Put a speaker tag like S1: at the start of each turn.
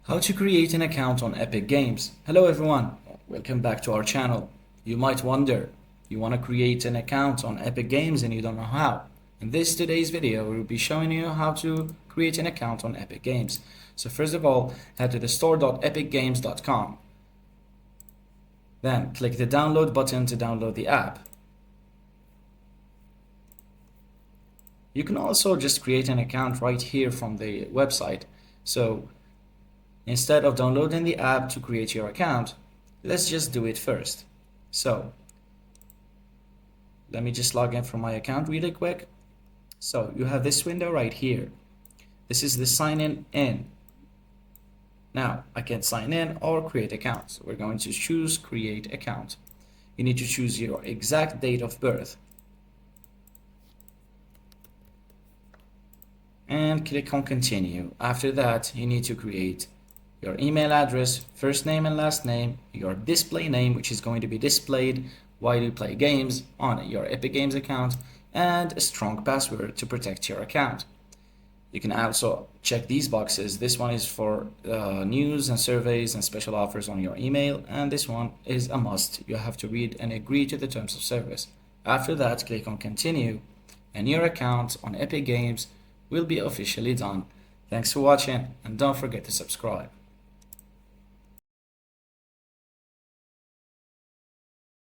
S1: How to create an account on Epic Games. Hello everyone, welcome back to our channel. You might wonder, you want to create an account on Epic Games and you don't know how. In today's video, we'll be showing you how to create an account on Epic Games. So first of all, head to the store.epicgames.com. Then click the download button to download the app. You can also just create an account right here from the website. So instead of downloading the app to create your account, let's just do it first. So let me just log in from my account really quick. So you have this window right here. This is the sign in. Now I can sign in or create account. So we're going to choose create account. You need to choose your exact date of birth and click on continue. After that, you need to create your email address, first name and last name, your display name, which is going to be displayed while you play games on your Epic Games account, and a strong password to protect your account. You can also check these boxes. This one is for news and surveys and special offers on your email, and this one is a must. You have to read and agree to the terms of service. After that, click on continue, and your account on Epic Games will be officially done. Thanks for watching, and don't forget to subscribe.